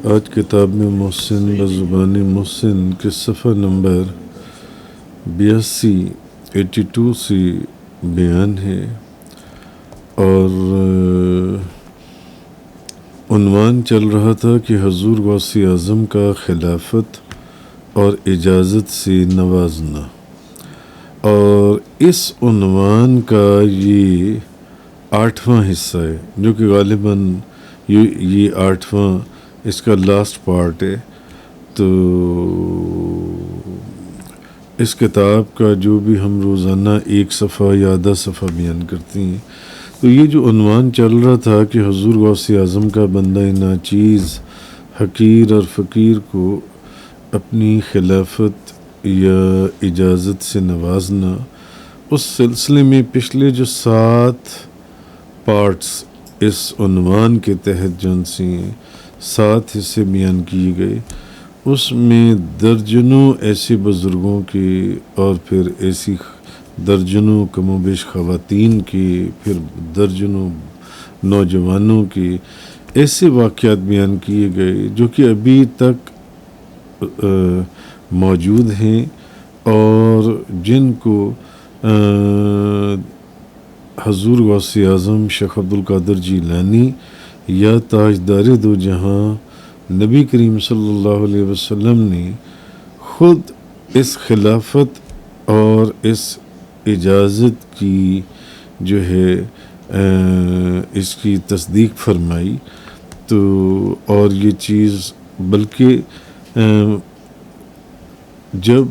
آج کتاب میں محسن بزبان محسن کے صفحہ نمبر 82 سے بیان ہے، اور عنوان چل رہا تھا کہ حضور غوث اعظم کا خلافت اور اجازت سے نوازنا، اور اس عنوان کا یہ 8واں حصہ ہے، جو کہ غالباً یہ 8واں اس کا لاسٹ پارٹ ہے۔ تو اس کتاب کا جو بھی ہم روزانہ ایک صفحہ یا آدھا صفحہ بیان کرتے ہیں، تو یہ جو عنوان چل رہا تھا کہ حضور غوث اعظم کا بندہ ناچیز حقیر اور فقیر کو اپنی خلافت یا اجازت سے نوازنا، اس سلسلے میں پچھلے جو 7 پارٹس اس عنوان کے تحت جن سے 7 حصے بیان کیے گئے، اس میں درجنوں ایسے بزرگوں کے اور پھر ایسی درجنوں کم و بیش خواتین کے، پھر درجنوں نوجوانوں کے ایسے واقعات بیان کیے گئے جو کہ ابھی تک موجود ہیں، اور جن کو حضور غوث اعظم شیخ عبدالقادر جیلانی یا تاجدار دو جہاں نبی کریم صلی اللہ علیہ وسلم نے خود اس خلافت اور اس اجازت کی جو ہے اس کی تصدیق فرمائی۔ تو اور یہ چیز بلکہ جب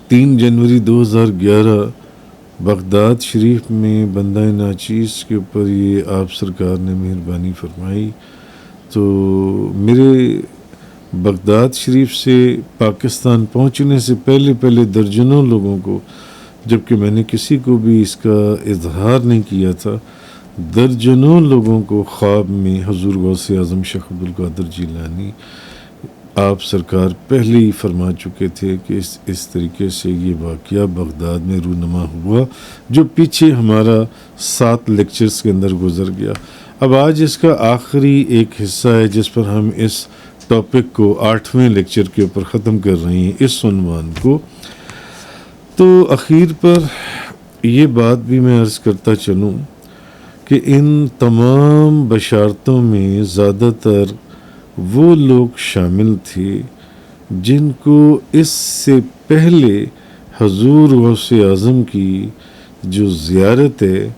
3 جنوری 2011 بغداد شریف میں بندہ ناچیز کے اوپر یہ آپ سرکار نے مہربانی فرمائی، تو میرے بغداد شریف سے پاکستان پہنچنے سے پہلے درجنوں لوگوں کو، جبکہ میں نے کسی کو بھی اس کا اظہار نہیں کیا تھا، درجنوں لوگوں کو خواب میں حضور غوث اعظم شیخ عبدالقادر جیلانی آپ سرکار پہلے ہی فرما چکے تھے کہ اس طریقے سے یہ واقعہ بغداد میں رونما ہوا، جو پیچھے ہمارا 7 لیکچرز کے اندر گزر گیا۔ اب آج اس کا آخری ایک حصہ ہے جس پر ہم اس ٹاپک کو 8ویں لیکچر کے اوپر ختم کر رہے ہیں، اس عنوان کو۔ تو اخیر پر یہ بات بھی میں عرض کرتا چلوں کہ ان تمام بشارتوں میں زیادہ تر وہ لوگ شامل تھے جن کو اس سے پہلے حضور غوث اعظم کی جو زیارت ہے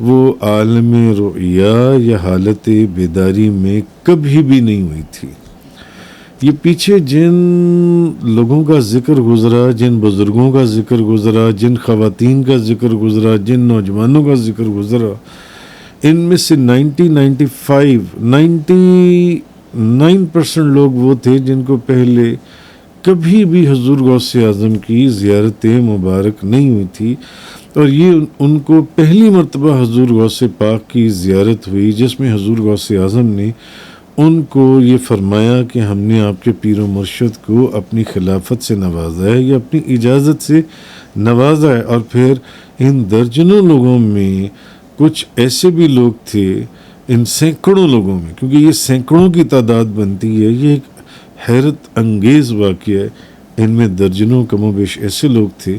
وہ عالم رؤیا یا حالت بیداری میں کبھی بھی نہیں ہوئی تھی۔ یہ پیچھے جن لوگوں کا ذکر گزرا، جن بزرگوں کا ذکر گزرا، جن خواتین کا ذکر گزرا، جن نوجوانوں کا ذکر گزرا، ان میں سے 99% لوگ وہ تھے جن کو پہلے کبھی بھی حضور غوث اعظم کی زیارت مبارک نہیں ہوئی تھی، اور یہ ان کو پہلی مرتبہ حضور غوث پاک کی زیارت ہوئی، جس میں حضور غوث اعظم نے ان کو یہ فرمایا کہ ہم نے آپ کے پیر و مرشد کو اپنی خلافت سے نوازا ہے یا اپنی اجازت سے نوازا ہے۔ اور پھر ان درجنوں لوگوں میں کچھ ایسے بھی لوگ تھے، ان سینکڑوں لوگوں میں، کیونکہ یہ سینکڑوں کی تعداد بنتی ہے، یہ ایک حیرت انگیز واقعہ ہے، ان میں درجنوں کم و بیش ایسے لوگ تھے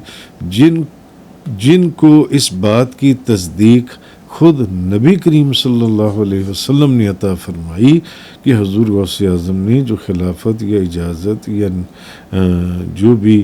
جن کو اس بات کی تصدیق خود نبی کریم صلی اللہ علیہ وسلم نے عطا فرمائی کہ حضور غوث اعظم نے جو خلافت یا اجازت یا جو بھی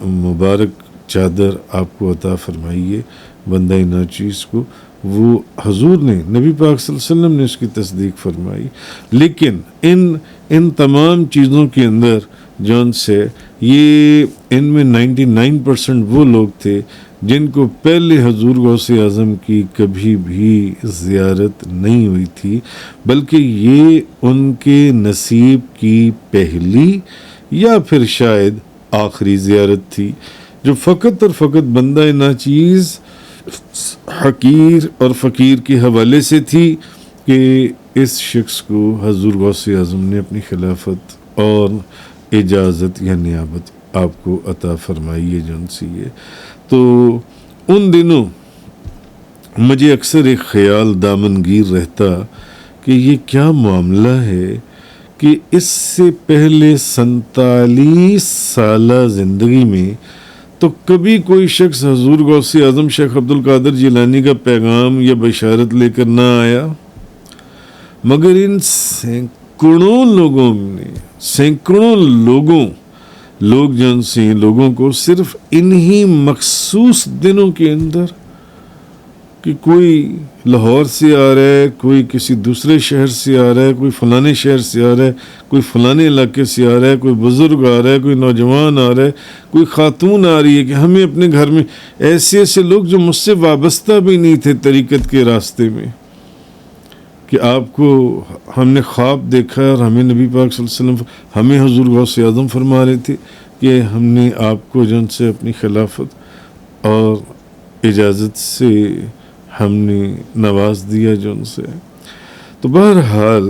مبارک چادر آپ کو عطا فرمائی ہے بندہ ناچیز کو، وہ حضور نے، نبی پاک صلی اللہ علیہ وسلم نے اس کی تصدیق فرمائی۔ لیکن ان تمام چیزوں کے اندر جون سے یہ ان میں 99% وہ لوگ تھے جن کو پہلے حضور غوث اعظم کی کبھی بھی زیارت نہیں ہوئی تھی، بلکہ یہ ان کے نصیب کی پہلی یا پھر شاید آخری زیارت تھی، جو فقط اور فقط بندہ ناچیز حقیر اور فقیر کے حوالے سے تھی کہ اس شخص کو حضور غوث اعظم نے اپنی خلافت اور اجازت یا نیابت آپ کو عطا فرمائی ہے جن سے یہ۔ تو ان دنوں مجھے اکثر ایک خیال دامنگیر رہتا کہ یہ کیا معاملہ ہے کہ اس سے پہلے 47 سالہ زندگی میں تو کبھی کوئی شخص حضور غوث اعظم شیخ عبد القادر جیلانی کا پیغام یا بشارت لے کر نہ آیا، مگر ان سینکڑوں لوگوں نے، لوگ جن سے لوگوں کو صرف انہی مخصوص دنوں کے اندر، کہ کوئی لاہور سے آ رہا ہے، کوئی کسی دوسرے شہر سے آ رہا ہے، کوئی فلانے شہر سے آ رہا ہے، کوئی فلانے علاقے سے آ رہا ہے، کوئی بزرگ آ رہا ہے، کوئی نوجوان آ رہا ہے، کوئی خاتون آ رہی ہے، کہ ہمیں اپنے گھر میں ایسے لوگ جو مجھ سے وابستہ بھی نہیں تھے طریقت کے راستے میں، کہ آپ کو ہم نے خواب دیکھا اور ہمیں نبی پاک صلی اللہ علیہ وسلم، ہمیں حضور غوث اعظم فرما رہے تھے کہ ہم نے آپ کو جن سے اپنی خلافت اور اجازت سے ہم نے نواز دیا جن سے. تو بہرحال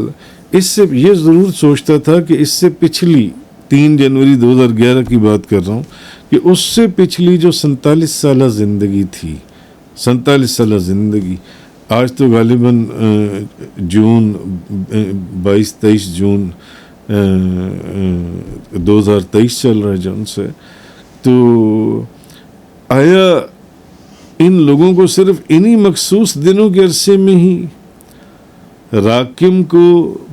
اس سے یہ ضرور سوچتا تھا کہ اس سے پچھلی 3 جنوری 2011 کی بات کر رہا ہوں، کہ اس سے پچھلی جو 47 سالہ زندگی تھی، 47 سالہ زندگی، آج تو غالباً 22-23 جون 2023 چل رہا ہے جن سے. تو آیا ان لوگوں کو صرف انہی مخصوص دنوں کے عرصے میں ہی راکم کو،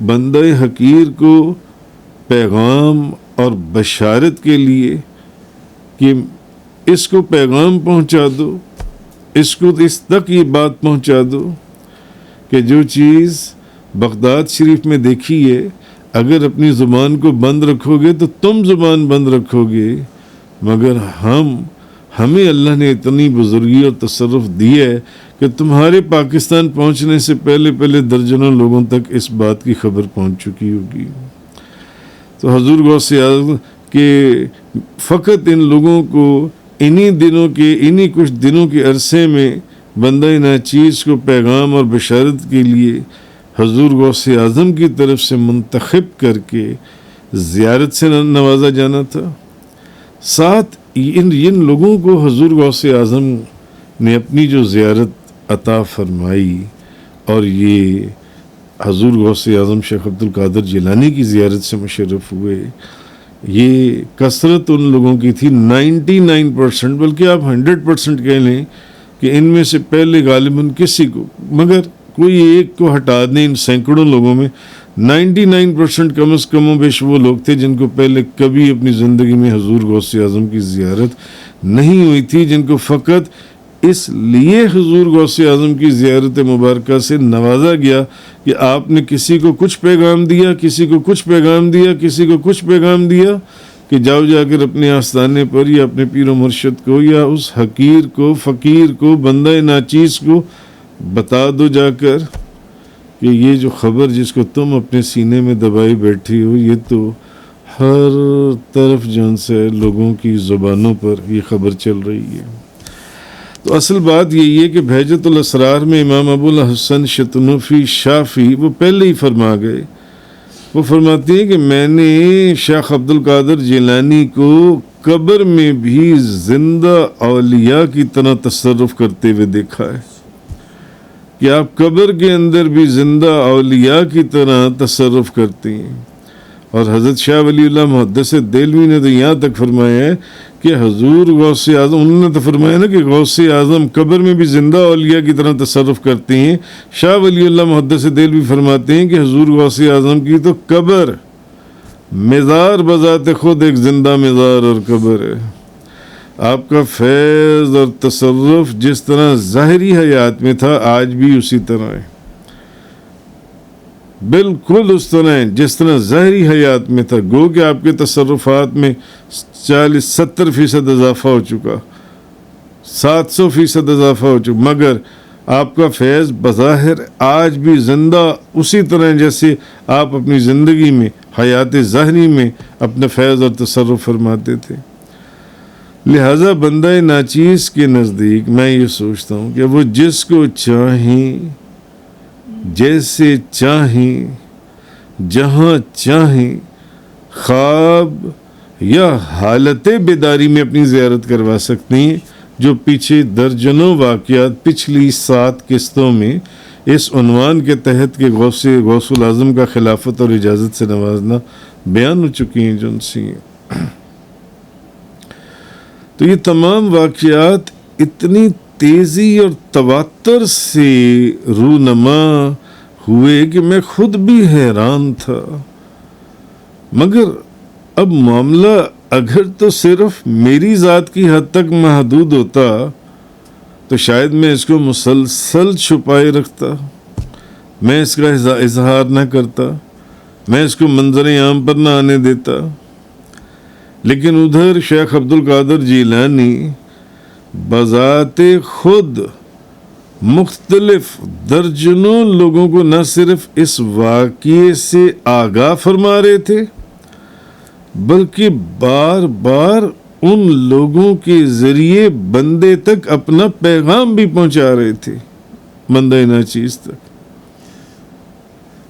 بندہ حقیر کو پیغام اور بشارت کے لیے کہ اس کو پیغام پہنچا دو، اس تک یہ بات پہنچا دو کہ جو چیز بغداد شریف میں دیکھی ہے، اگر اپنی زبان کو بند رکھو گے تو تم زبان بند رکھو گے، مگر ہمیں اللہ نے اتنی بزرگی اور تصرف دی ہے کہ تمہارے پاکستان پہنچنے سے پہلے درجنوں لوگوں تک اس بات کی خبر پہنچ چکی ہوگی. تو حضور غوث اعظم کے فقط ان لوگوں کو انہی کچھ دنوں کے عرصے میں بندہ ناچیز کو پیغام اور بشارت کے لیے حضور غوث اعظم کی طرف سے منتخب کر کے زیارت سے نوازا جانا تھا. ساتھ ان لوگوں کو حضور غوث اعظم نے اپنی جو زیارت عطا فرمائی، اور یہ حضور غوث اعظم شیخ عبد القادر جیلانی کی زیارت سے مشرف ہوئے، یہ کثرت ان لوگوں کی تھی 99%، بلکہ آپ 100% کہہ لیں کہ ان میں سے پہلے غالباً کسی کو، مگر کوئی ایک کو ہٹا دیں، ان سینکڑوں لوگوں میں 99% کم از کم و بیش وہ لوگ تھے جن کو پہلے کبھی اپنی زندگی میں حضور غوث اعظم کی زیارت نہیں ہوئی تھی، جن کو فقط اس لیے حضور غوث اعظم کی زیارت مبارکہ سے نوازا گیا کہ آپ نے کسی کو کچھ پیغام دیا، کسی کو کچھ پیغام دیا، کسی کو کچھ پیغام دیا، کہ جاؤ جا کر اپنے آستانے پر یا اپنے پیر و مرشد کو یا اس حقیر کو، فقیر کو، بندہ ناچیز کو بتا دو جا کر کہ یہ جو خبر جس کو تم اپنے سینے میں دبائی بیٹھی ہو، یہ تو ہر طرف جن سے لوگوں کی زبانوں پر یہ خبر چل رہی ہے. تو اصل بات یہی ہے کہ بہجت الاسرار میں امام ابو الحسن شتنوفی شافی وہ پہلے ہی فرما گئے. وہ فرماتے ہیں کہ میں نے شیخ عبد القادر جیلانی کو قبر میں بھی زندہ اولیاء کی طرح تصرف کرتے ہوئے دیکھا ہے، کہ آپ قبر کے اندر بھی زندہ اولیاء کی طرح تصرف کرتے ہیں. اور حضرت شاہ ولی اللہ محدث دہلوی نے تو یہاں تک فرمایا ہے کہ حضور غوث اعظم، انہوں نے تو فرمایا نا کہ غوث اعظم قبر میں بھی زندہ اولیاء کی طرح تصرف کرتے ہیں. شاہ ولی اللہ محدث دہلوی فرماتے ہیں کہ حضور غوث اعظم کی تو قبر مزار بذات خود ایک زندہ مزار اور قبر ہے. آپ کا فیض اور تصرف جس طرح ظاہری حیات میں تھا آج بھی اسی طرح ہے، بالکل اس طرح ہے جس طرح ظاہری حیات میں تھا. گو کہ آپ کے تصرفات میں 40-70% اضافہ ہو چکا، 700% اضافہ ہو چکا، مگر آپ کا فیض بظاہر آج بھی زندہ اسی طرح جیسے آپ اپنی زندگی میں حیات ظاہری میں اپنا فیض اور تصرف فرماتے تھے. لہذا بندہ ناچیز کے نزدیک میں یہ سوچتا ہوں کہ وہ جس کو چاہیں، جیسے چاہیں، جہاں چاہیں، خواب یا حالت بیداری میں اپنی زیارت کروا سکتے ہیں، جو پیچھے درجنوں واقعات پچھلی 7 قسطوں میں اس عنوان کے تحت کہ غوث الاعظم کا خلافت اور اجازت سے نوازنا بیان ہو چکی ہیں جو ان سے ہیں۔ تو یہ تمام واقعات اتنی تیزی اور تواتر سے رونما ہوئے کہ میں خود بھی حیران تھا، مگر اب معاملہ اگر تو صرف میری ذات کی حد تک محدود ہوتا تو شاید میں اس کو مسلسل چھپائے رکھتا، میں اس کا اظہار نہ کرتا، میں اس کو منظر عام پر نہ آنے دیتا، لیکن ادھر شیخ عبد القادر جیلانی بذات خود مختلف درجنوں لوگوں کو نہ صرف اس واقعے سے آگاہ فرما رہے تھے بلکہ بار بار ان لوگوں کے ذریعے بندے تک اپنا پیغام بھی پہنچا رہے تھے، بندہ ناچیز تک۔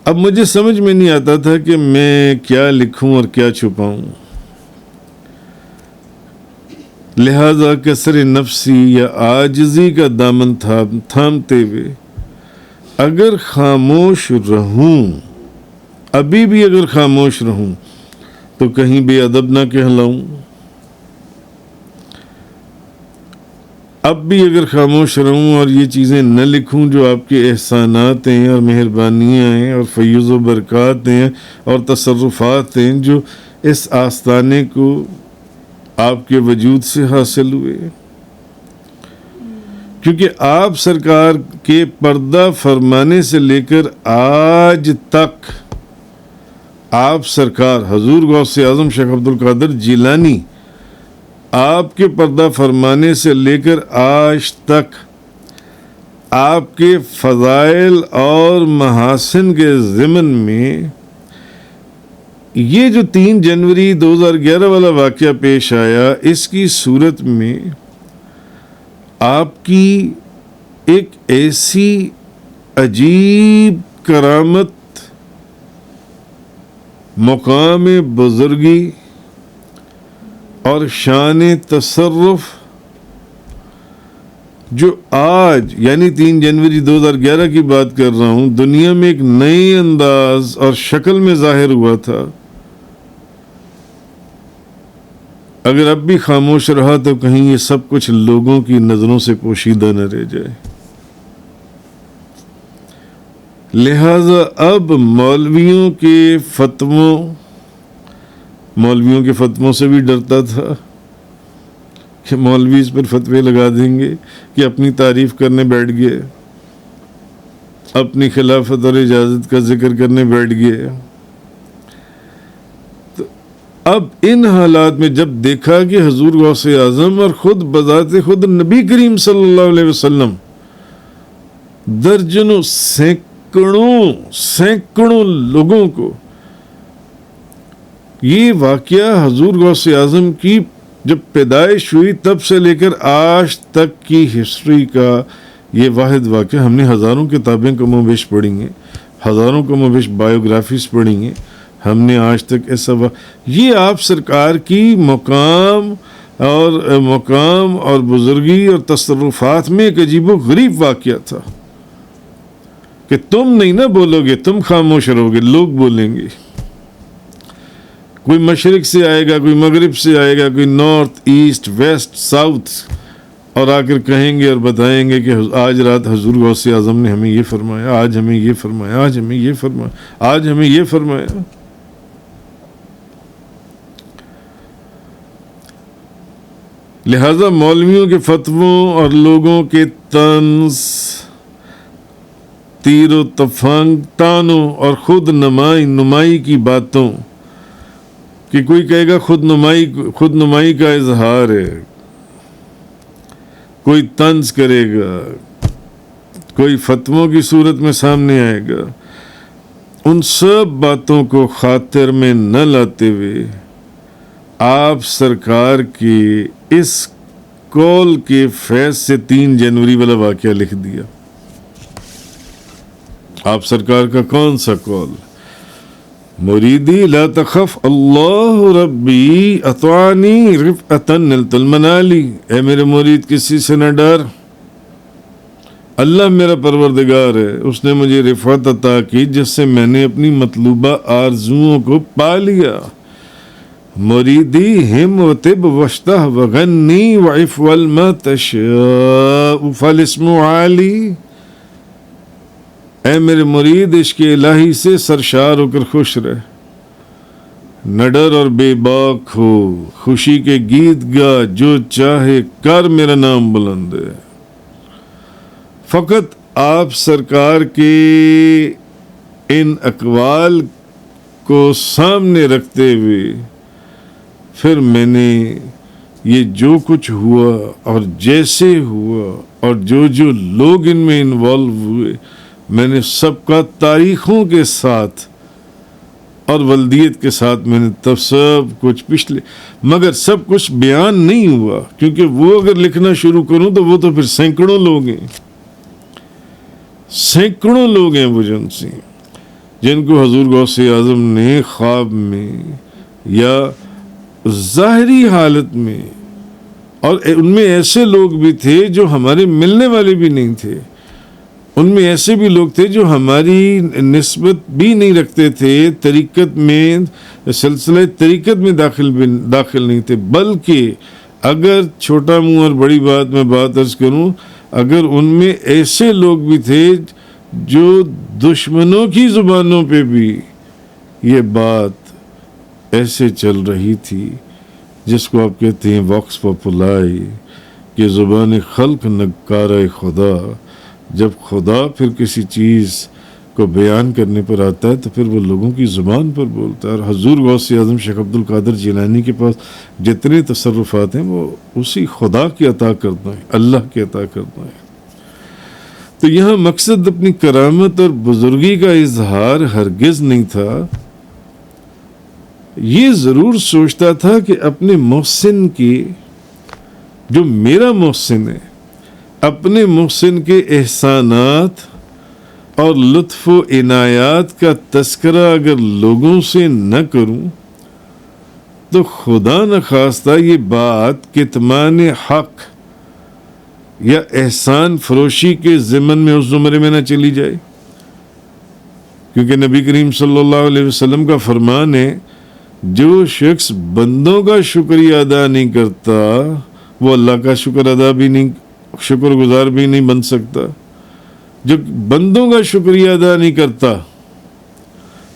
اب مجھے سمجھ میں نہیں آتا تھا کہ میں کیا لکھوں اور کیا چھپاؤں، لہذا کسر نفسی یا عاجزی کا دامن تھامتے ہوئے اگر خاموش رہوں، ابھی بھی اگر خاموش رہوں تو کہیں بے ادب نہ کہلاؤں، اب بھی اگر خاموش رہوں اور یہ چیزیں نہ لکھوں جو آپ کے احسانات ہیں اور مہربانیاں ہیں اور فیض و برکات ہیں اور تصرفات ہیں جو اس آستانے کو آپ کے وجود سے حاصل ہوئے، کیونکہ آپ سرکار کے پردہ فرمانے سے لے کر آج تک آپ سرکار حضور غوث اعظم شیخ عبد القادر جیلانی آپ کے پردہ فرمانے سے لے کر آج تک آپ کے فضائل اور محاسن کے ضمن میں یہ جو 3 جنوری 2011 والا واقعہ پیش آیا، اس کی صورت میں آپ کی ایک ایسی عجیب کرامت، مقام بزرگی اور شان تصرف جو آج یعنی 3 جنوری 2011 کی بات کر رہا ہوں، دنیا میں ایک نئے انداز اور شکل میں ظاہر ہوا تھا، اگر اب بھی خاموش رہا تو کہیں یہ سب کچھ لوگوں کی نظروں سے پوشیدہ نہ رہ جائے۔ لہذا اب مولویوں کے فتووں سے بھی ڈرتا تھا کہ مولوی اس پر فتوے لگا دیں گے کہ اپنی تعریف کرنے بیٹھ گئے، اپنی خلافت اور اجازت کا ذکر کرنے بیٹھ گئے۔ تو اب ان حالات میں جب دیکھا کہ حضور غوث اعظم اور خود بذات خود نبی کریم صلی اللہ علیہ وسلم درجنوں سینکڑوں لوگوں کو یہ واقعہ حضور غوث اعظم کی جب پیدائش ہوئی تب سے لے کر آج تک کی ہسٹری کا یہ واحد واقعہ، ہم نے ہزاروں کتابیں کم و بیش پڑھی ہیں، ہزاروں کم و بیش بایوگرافیز پڑھی ہیں، ہم نے آج تک ایسا یہ آپ سرکار کی مقام اور بزرگی اور تصرفات میں ایک عجیب و غریب واقعہ تھا کہ تم نہیں نہ بولو گے، تم خاموش رہو گے، لوگ بولیں گے، کوئی مشرق سے آئے گا، کوئی مغرب سے آئے گا، کوئی نارتھ ایسٹ ویسٹ ساؤتھ، اور آ کر کہیں گے اور بتائیں گے کہ آج رات حضور غوث اعظم نے ہمیں یہ فرمایا، آج ہمیں یہ فرمایا، آج ہمیں یہ فرمایا، آج ہمیں یہ فرمایا۔ لہذا مولویوں کے فتووں اور لوگوں کے طنز، تیر و تفنگ، تانوں اور خود نمائی کی باتوں کہ کوئی کہے گا خود نمائی کا اظہار ہے، کوئی طنز کرے گا، کوئی فتووں کی صورت میں سامنے آئے گا، ان سب باتوں کو خاطر میں نہ لاتے ہوئے آپ سرکار کی اس قول کے فیض سے 3 جنوری والا واقعہ لکھ دیا۔ آپ سرکار کا کون سا قول؟ مریدی لا تخف اللہ ربی اطوانی رفعتا نلت المنالی، اے میرے مرید کسی سے نہ ڈر، اللہ میرا پروردگار ہے، اس نے مجھے رفعت عطا کی جس سے میں نے اپنی مطلوبہ آرزوؤں کو پا لیا۔ مریدی ہم و طب وشتہ وغنی وعف والما تشاء فالاسم عالی۔ اے میرے مرید، عشق الہی سے سرشار ہو کر خوش رہ، نہ ڈر اور بے باک ہو، خوشی کے گیت گا، جو چاہے کر، میرا نام بلند ہے۔ فقط آپ سرکار کے ان اقوال کو سامنے رکھتے ہوئے پھر میں نے یہ جو کچھ ہوا اور جیسے ہوا اور جو لوگ ان میں انوالو ہوئے، میں نے سب کا تاریخوں کے ساتھ اور ولدیت کے ساتھ میں نے تب سب کچھ پچھلے، مگر سب کچھ بیان نہیں ہوا، کیونکہ وہ اگر لکھنا شروع کروں تو وہ تو پھر سینکڑوں لوگ ہیں، سینکڑوں لوگ ہیں وہ جن کو حضور غوث اعظم نے خواب میں یا ظاہری حالت میں، اور ان میں ایسے لوگ بھی تھے جو ہمارے ملنے والے بھی نہیں تھے، ان میں ایسے بھی لوگ تھے جو ہماری نسبت بھی نہیں رکھتے تھے، طریقت میں، سلسلہ طریقت میں داخل نہیں تھے، بلکہ اگر چھوٹا منہ اور بڑی بات میں بات عرض کروں، اگر ان میں ایسے لوگ بھی تھے جو دشمنوں کی زبانوں پہ بھی یہ بات ایسے چل رہی تھی جس کو آپ کہتے ہیں واکس پاپولائی، کہ زبان خلق نکارہ خدا، جب خدا پھر کسی چیز کو بیان کرنے پر آتا ہے تو پھر وہ لوگوں کی زبان پر بولتا ہے۔ اور حضور غوث اعظم شیخ عبد القادر جیلانی کے پاس جتنے تصرفات ہیں وہ اسی خدا کی عطا کرتا ہے، اللہ کی عطا کرتا ہے۔ تو یہاں مقصد اپنی کرامت اور بزرگی کا اظہار ہرگز نہیں تھا، یہ ضرور سوچتا تھا کہ اپنے محسن کی، جو میرا محسن ہے، اپنے محسن کے احسانات اور لطف و عنایات کا تذکرہ اگر لوگوں سے نہ کروں تو خدا نخواستہ یہ بات کتمان حق یا احسان فروشی کے ضمن میں اس زمرے میں نہ چلی جائے، کیونکہ نبی کریم صلی اللہ علیہ وسلم کا فرمان ہے، جو شخص بندوں کا شکریہ ادا نہیں کرتا وہ اللہ کا شکر گزار بھی نہیں بن سکتا، جو بندوں کا شکریہ ادا نہیں کرتا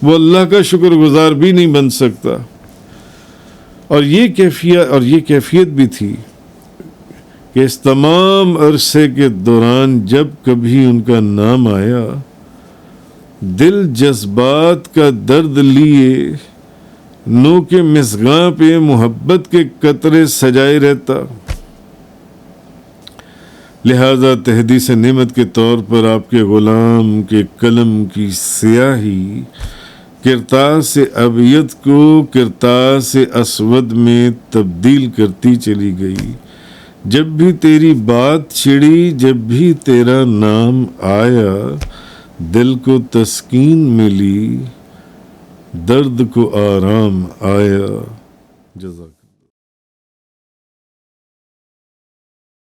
وہ اللہ کا شکر گزار بھی نہیں بن سکتا۔ اور یہ کیفیت بھی تھی کہ اس تمام عرصے کے دوران جب کبھی ان کا نام آیا، دل جذبات کا درد لیے نو کے مصغاں پہ محبت کے قطرے سجائے رہتا، لہذا تحدیث نعمت کے طور پر آپ کے غلام کے قلم کی سیاہی کرتاس ابیض کو کرتاس اسود میں تبدیل کرتی چلی گئی۔ جب بھی تیری بات چھڑی، جب بھی تیرا نام آیا، دل کو تسکین ملی، درد کو آرام آیا۔ جزاک